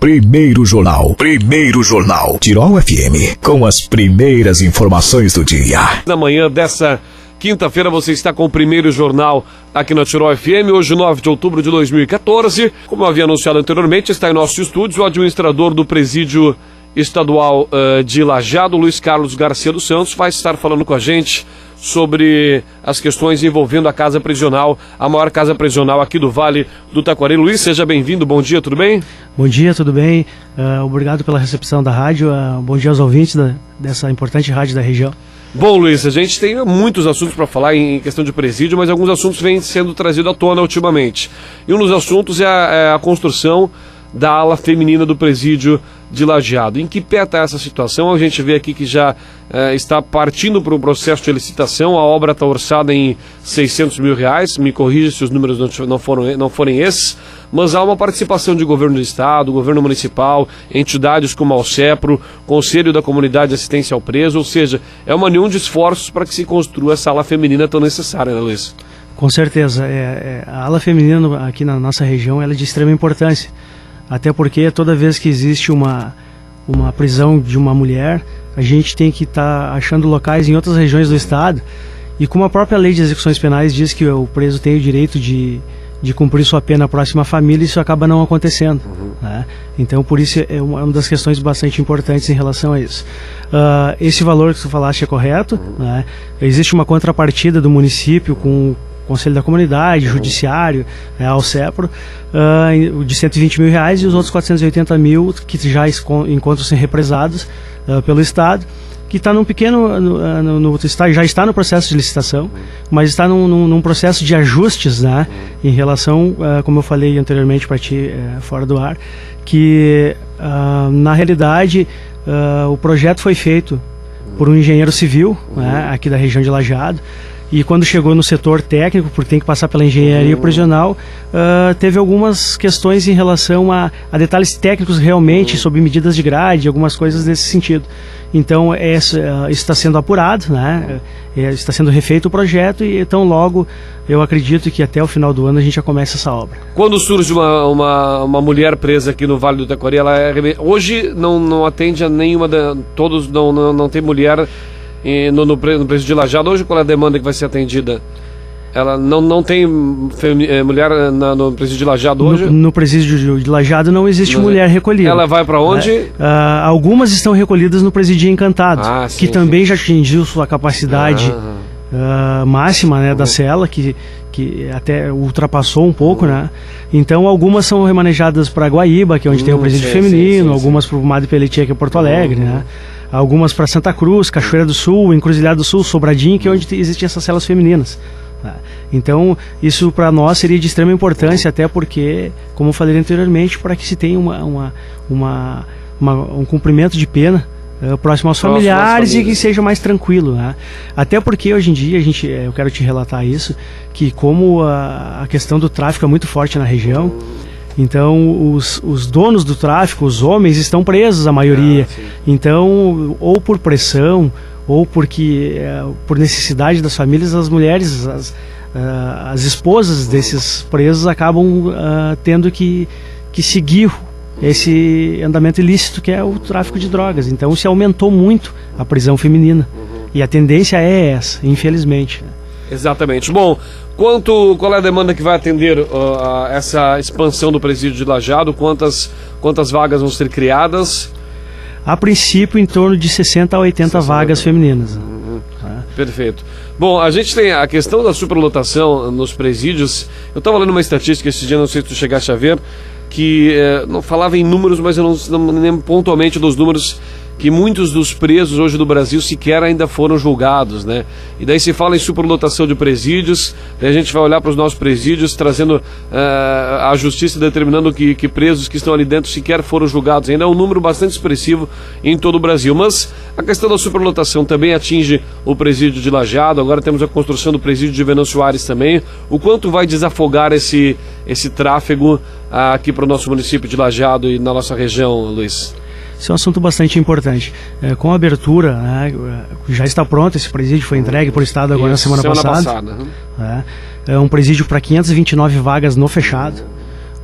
Primeiro Jornal. Tirol FM, com as primeiras informações do dia. Na manhã dessa quinta-feira você está com o Primeiro Jornal aqui na Tirol FM, hoje 9 de outubro de 2014. Como eu havia anunciado anteriormente, está em nossos estúdios o administrador do Presídio Estadual de Lajeado, Luiz Carlos Garcia dos Santos, vai estar falando com a gente sobre as questões envolvendo a casa prisional, a maior casa prisional aqui do Vale do Taquari. Luiz, seja bem-vindo, bom dia, tudo bem? Bom dia, tudo bem? Obrigado pela recepção da rádio, bom dia aos ouvintes dessa importante rádio da região. Bom, Luiz, a gente tem muitos assuntos para falar em questão de presídio, mas alguns assuntos vêm sendo trazidos à tona ultimamente. E um dos assuntos é a construção da ala feminina do presídio de Lajeado. Em que pé está essa situação? A gente vê aqui que já está partindo para um processo de licitação, a obra está orçada em R$600 mil, me corrija se os números não forem esses, mas há uma participação de governo do estado, governo municipal, entidades como a Alcepro, Conselho da Comunidade de Assistência ao Preso, ou seja, é uma união de esforços para que se construa essa ala feminina tão necessária, né, Luiz? Com certeza, a ala feminina aqui na nossa região ela é de extrema importância. Até porque toda vez que existe uma prisão de uma mulher, a gente tem que estar achando locais em outras regiões do estado. E como a própria lei de execuções penais diz que o preso tem o direito de cumprir sua pena próxima à família, isso acaba não acontecendo. Né? Então, por isso, é uma das questões bastante importantes em relação a isso. Esse valor que tu falaste é correto. Né? Existe uma contrapartida do município com Conselho da Comunidade, Judiciário, Alcepro, de R$120 mil e os outros R$480 mil que já encontram-se represados pelo Estado, que está num pequeno, já está no processo de licitação, mas está num processo de ajustes, né, em relação, como eu falei anteriormente para ti, fora do ar, que na realidade o projeto foi feito por um engenheiro civil, né, aqui da região de Lajeado. E quando chegou no setor técnico, porque tem que passar pela engenharia prisional, teve algumas questões em relação a detalhes técnicos realmente, sobre medidas de grade, algumas coisas nesse sentido. Então, isso está sendo apurado, né? Está sendo refeito o projeto e então logo eu acredito que até o final do ano a gente já começa essa obra. Quando surge uma mulher presa aqui no Vale do Taquari, ela hoje não atende a nenhuma, todos não tem mulher no presídio de Lajeado. Hoje qual é a demanda que vai ser atendida? Ela não tem mulher no presídio de Lajeado hoje? No presídio de Lajeado não existe mulher recolhida. Ela vai para onde? Algumas estão recolhidas no presídio Encantado, que também já atingiu sua capacidade máxima, né, da cela, que até ultrapassou um pouco, né? Então algumas são remanejadas para Guaíba, que é onde tem o presídio feminino, algumas para o Madre Pelletier, que é Porto Alegre, né? Algumas para Santa Cruz, Cachoeira do Sul, Encruzilhada do Sul, Sobradinho, que é onde existem essas celas femininas. Então, isso para nós seria de extrema importância, até porque, como eu falei anteriormente, para que se tenha um cumprimento de pena próximo aos familiares e que seja mais tranquilo, né? Até porque hoje em dia, eu quero te relatar isso, que como a questão do tráfico é muito forte na região, então os donos do tráfico, os homens, estão presos, a maioria. Então, ou por pressão, ou porque por necessidade das famílias, as mulheres, as esposas desses presos acabam tendo que seguir esse andamento ilícito que é o tráfico de drogas. Então se aumentou muito a prisão feminina. E a tendência é essa, infelizmente. Exatamente. Bom, qual é a demanda que vai atender essa expansão do presídio de Lajeado? Quantas vagas vão ser criadas? A princípio, em torno de 60 a 80 vagas femininas. Perfeito. Bom, a gente tem a questão da superlotação nos presídios. Eu estava lendo uma estatística esse dia, não sei se tu chegaste a ver, que não falava em números, mas eu não lembro pontualmente dos números, que muitos dos presos hoje do Brasil sequer ainda foram julgados, né? E daí se fala em superlotação de presídios, daí a gente vai olhar para os nossos presídios, trazendo a justiça determinando que presos que estão ali dentro sequer foram julgados. Ainda é um número bastante expressivo em todo o Brasil. Mas a questão da superlotação também atinge o presídio de Lajeado. Agora temos a construção do presídio de Venâncio Aires também. O quanto vai desafogar esse tráfego aqui para o nosso município de Lajeado e na nossa região, Luiz? Esse é um assunto bastante importante. Com a abertura, né, já está pronto, esse presídio foi entregue por Estado agora na semana passada. É um presídio para 529 vagas no fechado,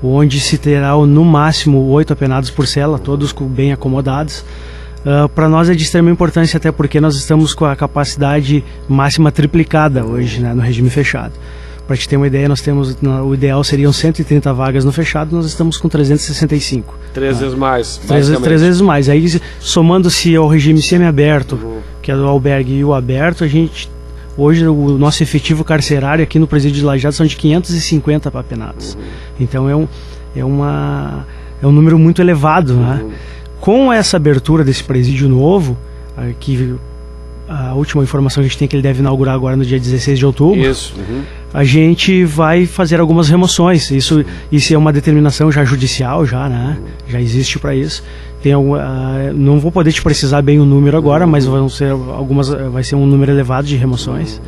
onde se terá no máximo 8 apenados por cela, todos bem acomodados. Para nós é de extrema importância, até porque nós estamos com a capacidade máxima triplicada hoje, né, no regime fechado. Para te ter uma ideia, nós temos, o ideal seriam 130 vagas no fechado, nós estamos com 365. 3 vezes mais. 3 vezes mais. Aí, somando-se ao regime semiaberto, que é do albergue, e o aberto, hoje o nosso efetivo carcerário aqui no presídio de Lajeado são de 550 apenados. Então é um número muito elevado, né? Com essa abertura desse presídio novo, que a última informação que a gente tem é que ele deve inaugurar agora no dia 16 de outubro. Isso. A gente vai fazer algumas remoções. Isso é uma determinação já judicial, né? Já existe para isso. Não vou poder te precisar bem o número agora, mas vai ser um número elevado de remoções.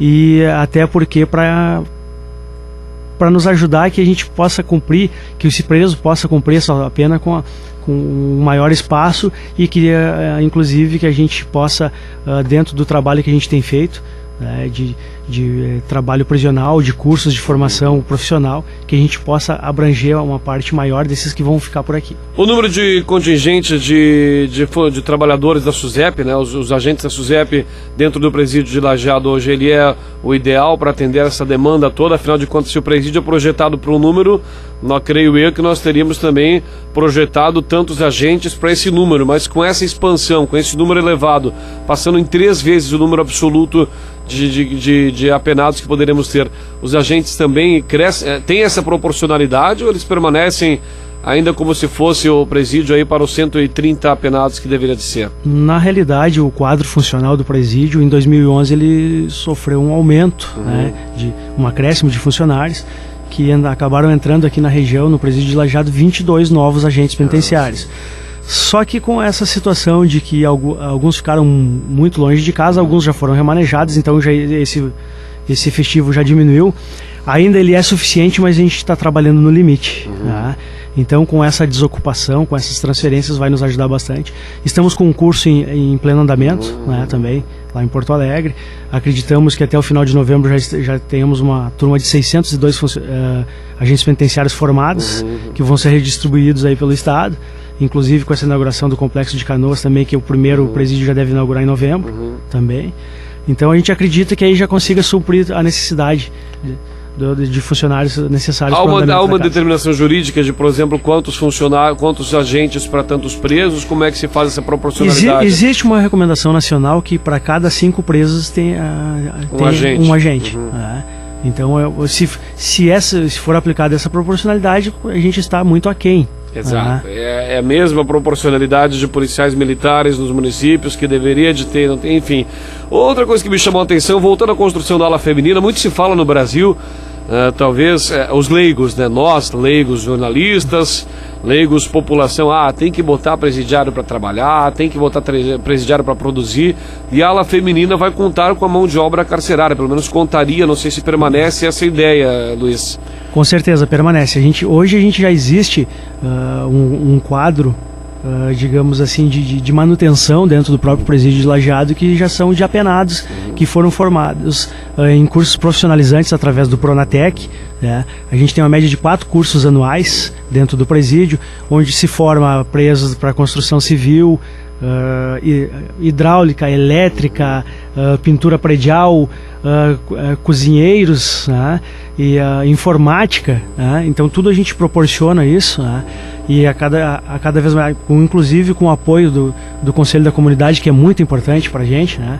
E até porque para nos ajudar que a gente possa cumprir, que esse preso possa cumprir essa pena com um maior espaço e que inclusive que a gente possa, dentro do trabalho que a gente tem feito, de trabalho prisional, de cursos de formação profissional, que a gente possa abranger uma parte maior desses que vão ficar por aqui. O número de contingente de trabalhadores da SUSEP, né, os agentes da SUSEP dentro do presídio de Lajeado hoje, ele é o ideal para atender essa demanda toda. Afinal de contas, se o presídio é projetado para um número, creio eu que nós teríamos também projetado tantos agentes para esse número, mas com essa expansão, com esse número elevado, passando em 3 vezes o número absoluto de apenados que poderemos ter, os agentes também têm essa proporcionalidade, ou eles permanecem ainda como se fosse o presídio aí para os 130 apenados que deveria de ser? Na realidade, o quadro funcional do presídio, em 2011, ele sofreu um aumento, né, um acréscimo de funcionários, que acabaram entrando aqui na região, no presídio de Lajeado, 22 novos agentes penitenciários. Só que com essa situação de que alguns ficaram muito longe de casa, alguns já foram remanejados, então esse efetivo já diminuiu. Ainda ele é suficiente, mas a gente está trabalhando no limite. Tá? Então, com essa desocupação, com essas transferências, vai nos ajudar bastante. Estamos com um curso em pleno andamento, né, também, lá em Porto Alegre. Acreditamos que até o final de novembro já tenhamos uma turma de 602 agentes penitenciários formados, que vão ser redistribuídos aí pelo Estado. Inclusive com essa inauguração do Complexo de Canoas também, que o primeiro presídio já deve inaugurar em novembro também. Então a gente acredita que aí já consiga suprir a necessidade de funcionários necessários. Há uma determinação jurídica de, por exemplo, quantos agentes para tantos presos? Como é que se faz essa proporcionalidade? Existe uma recomendação nacional que para cada 5 presos tem um agente. Então, se for aplicada essa proporcionalidade, a gente está muito aquém. Exato. É a mesma proporcionalidade de policiais militares nos municípios que deveria de ter, não tem, enfim. Outra coisa que me chamou a atenção, voltando à construção da ala feminina, muito se fala no Brasil, talvez os leigos, né? Nós, leigos, jornalistas, leigos, população, tem que botar presidiário para trabalhar, tem que botar presidiário para produzir, e a ala feminina vai contar com a mão de obra carcerária, pelo menos contaria, não sei se permanece essa ideia, Luiz. Com certeza permanece. Hoje a gente já existe um quadro, digamos assim, de manutenção dentro do próprio presídio de Lajeado, que já são de apenados que foram formados em cursos profissionalizantes através do Pronatec. Né? A gente tem uma média de 4 cursos anuais dentro do presídio, onde se forma presos para construção civil, hidráulica, elétrica, pintura predial, cozinheiros, né? E informática, né? Então tudo a gente proporciona isso, né? E a cada vez mais, inclusive com o apoio do Conselho da Comunidade, que é muito importante para a gente, né?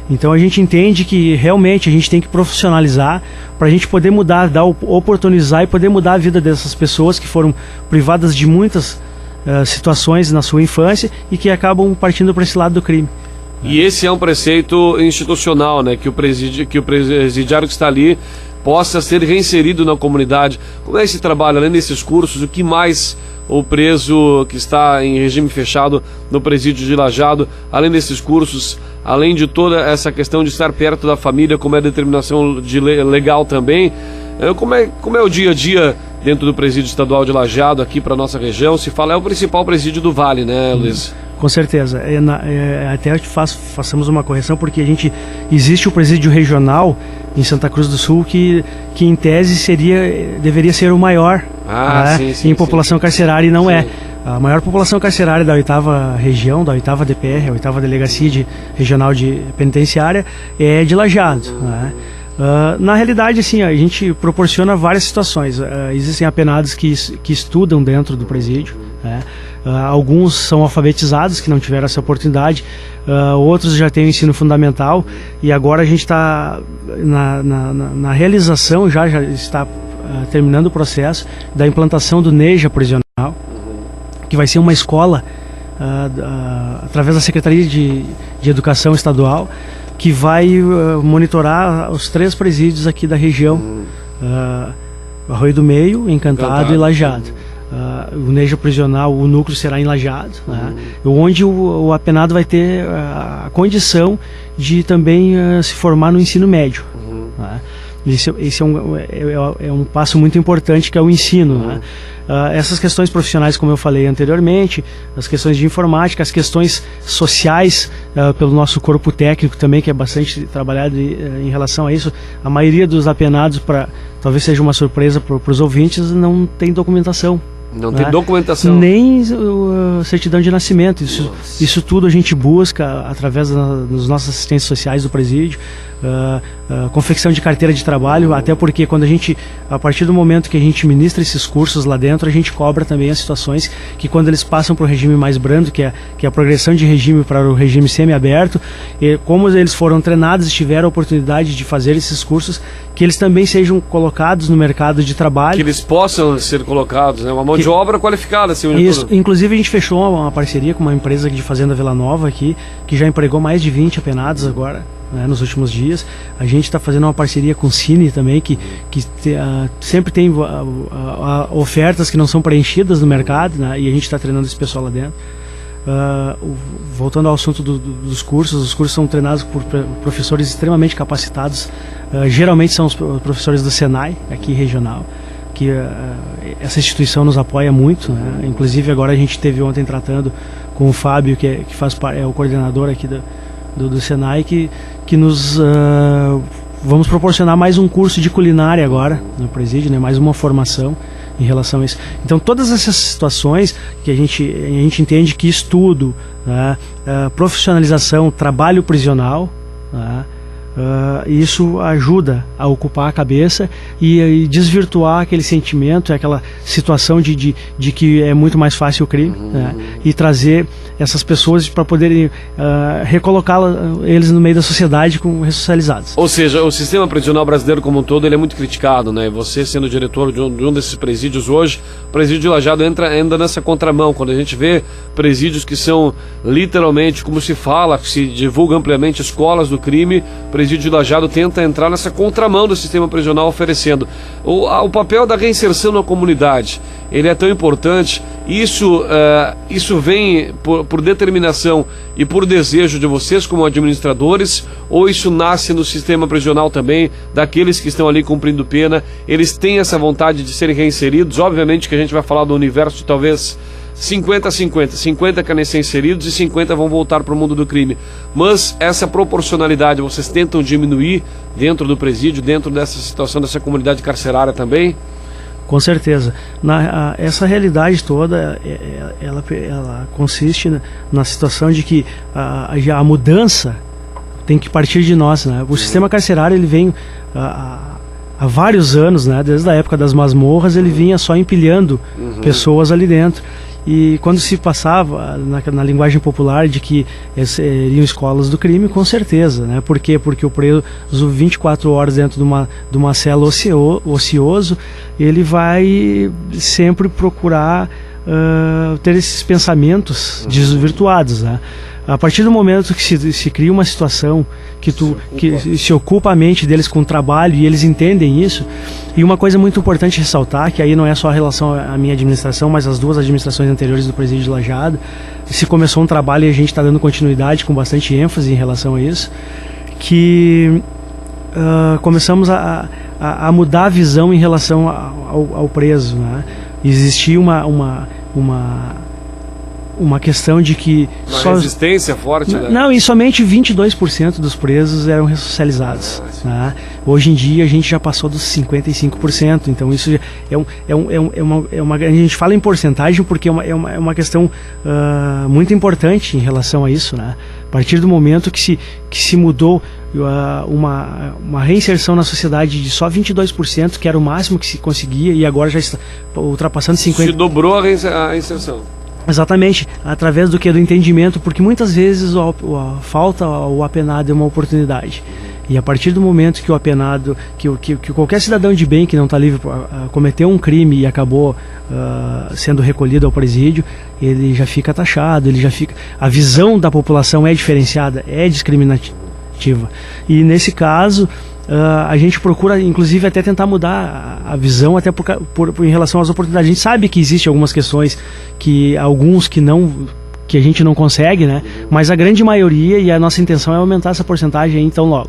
Então a gente entende que realmente a gente tem que profissionalizar para a gente poder mudar, oportunizar e poder mudar a vida dessas pessoas que foram privadas de muitas situações na sua infância e que acabam partindo para esse lado do crime. E esse é um preceito institucional, né? Que o presidiário que está ali possa ser reinserido na comunidade. Como é esse trabalho, além desses cursos, o que mais o preso que está em regime fechado no presídio de Lajeado, além desses cursos, além de toda essa questão de estar perto da família, como é a determinação legal também, como é o dia a dia dentro do presídio estadual de Lajeado aqui para nossa região? Se fala, é o principal presídio do Vale, né, Luiz? Com certeza. Até façamos uma correção, porque existe o presídio regional em Santa Cruz do Sul que em tese deveria ser o maior Em população carcerária, e não é. A maior população carcerária da 8ª região, da 8ª DPR, a 8ª Delegacia Regional de Penitenciária, é de Lajeado. Na realidade, assim, a gente proporciona várias situações. Existem apenados que estudam dentro do presídio. Alguns são alfabetizados, que não tiveram essa oportunidade. Outros já têm o ensino fundamental. E agora a gente está na realização, já está terminando o processo da implantação do NEJA prisional, que vai ser uma escola através da Secretaria de Educação Estadual, que vai monitorar os 3 presídios aqui da região, Arroio do Meio, Encantado e Lajeado. O NEJA prisional, o núcleo será em Lajeado, onde o apenado vai ter a condição de também se formar no ensino médio. Esse é um passo muito importante, que é o ensino. Essas questões profissionais, como eu falei anteriormente, as questões de informática, as questões sociais, pelo nosso corpo técnico também, que é bastante trabalhado em relação a isso. A maioria dos apenados, talvez seja uma surpresa para os ouvintes, não tem documentação. Não tem documentação. Nem certidão de nascimento. Isso tudo a gente busca através dos nossos assistentes sociais do presídio, confecção de carteira de trabalho, até porque a partir do momento que a gente ministra esses cursos lá dentro, a gente cobra também as situações que, quando eles passam para o regime mais brando, que é a progressão de regime para o regime semiaberto, como eles foram treinados e tiveram a oportunidade de fazer esses cursos, que eles também sejam colocados no mercado de trabalho. Que eles possam ser colocados, né? Uma mão de obra qualificada. Assim, isso. Inclusive, a gente fechou uma parceria com uma empresa de Fazenda Vila Nova aqui, que já empregou mais de 20 apenados agora, nos últimos dias. A gente está fazendo uma parceria com o Cine também, que sempre tem ofertas que não são preenchidas no mercado, e a gente está treinando esse pessoal lá dentro. Voltando ao assunto dos cursos, os cursos são treinados por professores extremamente capacitados. Geralmente são os professores do Senai, aqui regional, que essa instituição nos apoia muito. Inclusive, agora a gente teve ontem tratando com o Fábio, que é o coordenador aqui do Senai, que nos vamos proporcionar mais um curso de culinária agora no presídio, mais uma formação em relação a isso. Então, todas essas situações que a gente entende que estudo, profissionalização, trabalho prisional, isso ajuda a ocupar a cabeça e desvirtuar aquele sentimento, aquela situação de que é muito mais fácil o crime, e trazer essas pessoas para poderem recolocar eles no meio da sociedade ressocializados. Ou seja, o sistema prisional brasileiro como um todo, ele é muito criticado, né? Você sendo diretor de um desses presídios hoje, o presídio de Lajeado anda nessa contramão. Quando a gente vê presídios que são literalmente, como se fala, se divulga ampliamente, escolas do crime, o presídio de Lajeado tenta entrar nessa contramão do sistema prisional, oferecendo o papel da reinserção na comunidade. Ele é tão importante. Isso vem por determinação e por desejo de vocês como administradores, ou isso nasce no sistema prisional também, daqueles que estão ali cumprindo pena? Eles têm essa vontade de serem reinseridos? Obviamente que a gente vai falar do universo de talvez 50-50, 50 querem ser inseridos e 50 vão voltar para o mundo do crime. Mas essa proporcionalidade vocês tentam diminuir dentro do presídio, dentro dessa situação, dessa comunidade carcerária também? Com certeza. Essa realidade toda, ela consiste na situação de que a mudança tem que partir de nós, né? O sistema carcerário, ele vem há vários anos, né? Desde a época das masmorras, ele vinha só empilhando pessoas ali dentro. E quando se passava na linguagem popular de que seriam escolas do crime, com certeza, né? Por quê? Porque o preso 24 horas dentro de uma cela ocioso, ele vai sempre procurar ter esses pensamentos desvirtuados, né? A partir do momento que se cria uma situação que se ocupa a mente deles com o trabalho e eles entendem isso, e uma coisa muito importante ressaltar, que aí não é só a relação à minha administração, mas as duas administrações anteriores do presídio de Lajeado, se começou um trabalho e a gente está dando continuidade com bastante ênfase em relação a isso, que começamos a mudar a visão em relação ao preso, né? Existia uma questão de que... Uma resistência forte, né? Não, e somente 22% dos presos eram ressocializados. Né? Hoje em dia a gente já passou dos 55%, então isso é uma... A gente fala em porcentagem porque é uma questão muito importante em relação a isso, né? A partir do momento que se mudou uma reinserção na sociedade de só 22%, que era o máximo que se conseguia, e agora já está ultrapassando 50%. Se dobrou a reinserção. Exatamente, através do que? Do entendimento, porque muitas vezes falta ao apenado uma oportunidade. E a partir do momento que o apenado, que qualquer cidadão de bem que não está livre cometeu um crime e acabou sendo recolhido ao presídio, ele já fica taxado, a visão da população é diferenciada, é discriminativa. E nesse caso, a gente procura, inclusive, até tentar mudar a visão, até em relação às oportunidades. A gente sabe que existem algumas questões, que a gente não consegue, né? Mas a grande maioria, e a nossa intenção é aumentar essa porcentagem aí, então logo.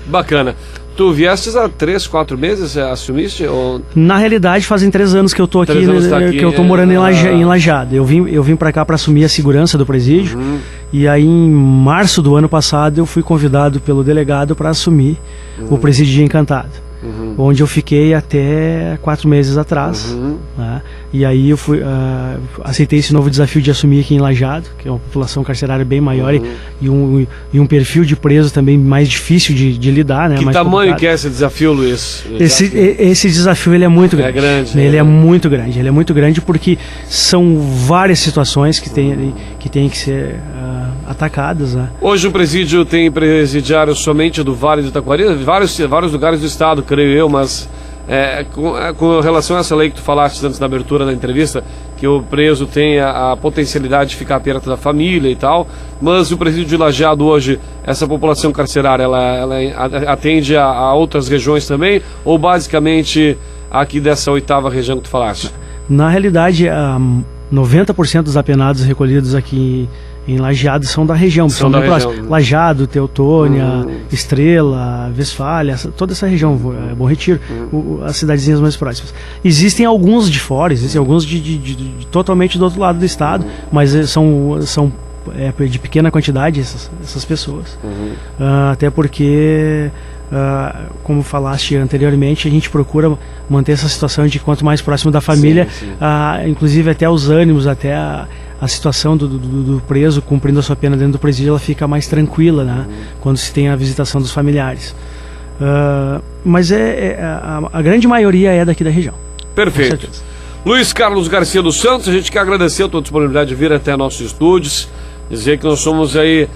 Bacana. Tu viestes há 3, 4 meses, assumiste? Ou... Na realidade, fazem 3 anos que eu tô aqui, que eu tô morando em Lajeado. Eu vim para cá para assumir a segurança do presídio. E aí, em março do ano passado, eu fui convidado pelo delegado para assumir o presídio de Encantado, onde eu fiquei até 4 meses atrás. Né? E aí eu aceitei esse novo desafio de assumir aqui em Lajeado, que é uma população carcerária bem maior e um perfil de preso também mais difícil de lidar. Né? Que mais tamanho complicado. que é esse desafio, Luiz? Esse desafio ele é muito grande. É grande. Ele é muito grande. Ele é muito grande porque são várias situações que têm que ser atacadas. Né? Hoje o presídio tem presidiário somente do Vale do Taquari, vários lugares do estado, creio eu, mas com relação a essa lei que tu falaste antes na abertura da entrevista, que o preso tem a potencialidade de ficar perto da família e tal, mas o presídio de Lajeado hoje, essa população carcerária, ela atende a outras regiões também, ou basicamente aqui dessa 8ª região que tu falaste? Na realidade, 90% dos apenados recolhidos aqui em Lajeado são da região, são bem próximos. Lajeado, Teutônia, Estrela, Westfália, toda essa região, Bom Retiro, as cidadezinhas mais próximas. Existem alguns de fora, existem alguns totalmente do outro lado do estado, mas são de pequena quantidade essas pessoas. Até porque, como falaste anteriormente, a gente procura manter essa situação de quanto mais próximo da família, inclusive até os ânimos, até a situação do preso cumprindo a sua pena dentro do presídio, ela fica mais tranquila, né? Quando se tem a visitação dos familiares. Mas a grande maioria é daqui da região. Perfeito. Luiz Carlos Garcia dos Santos, a gente quer agradecer a tua disponibilidade de vir até nossos estúdios, dizer que nós somos aí,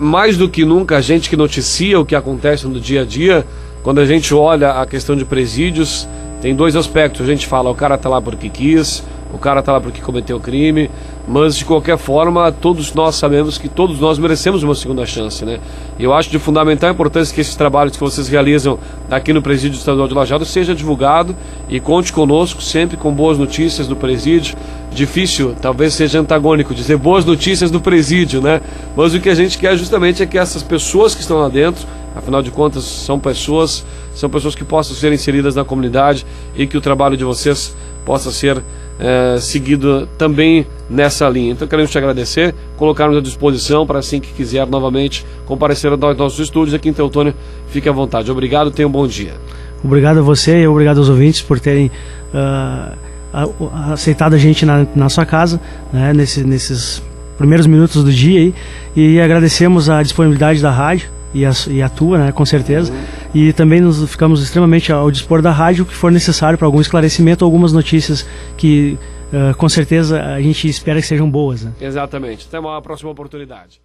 mais do que nunca, a gente que noticia o que acontece no dia a dia. Quando a gente olha a questão de presídios, tem 2 aspectos. A gente fala, o cara tá lá porque quis, o cara tá lá porque cometeu crime, mas de qualquer forma, todos nós sabemos que todos nós merecemos uma segunda chance, né? E eu acho de fundamental importância que esses trabalhos que vocês realizam aqui no Presídio Estadual de Lajeado seja divulgado, e conte conosco sempre com boas notícias do presídio. Difícil, talvez seja antagônico dizer boas notícias do presídio, né? Mas o que a gente quer justamente é que essas pessoas que estão lá dentro, afinal de contas são pessoas que possam ser inseridas na comunidade, e que o trabalho de vocês possa ser seguido também nessa linha. Então queremos te agradecer, colocarmos à disposição para assim que quiser novamente comparecer aos nossos estúdios aqui em Teutônia, fique à vontade. Obrigado, tenha um bom dia. Obrigado a você e obrigado aos ouvintes por terem aceitado a gente na sua casa, né, nesses primeiros minutos do dia aí, e agradecemos a disponibilidade da rádio e a tua, né, com certeza, e também ficamos extremamente ao dispor da rádio, que for necessário para algum esclarecimento, algumas notícias que com certeza a gente espera que sejam boas, né? Exatamente. Até uma próxima oportunidade.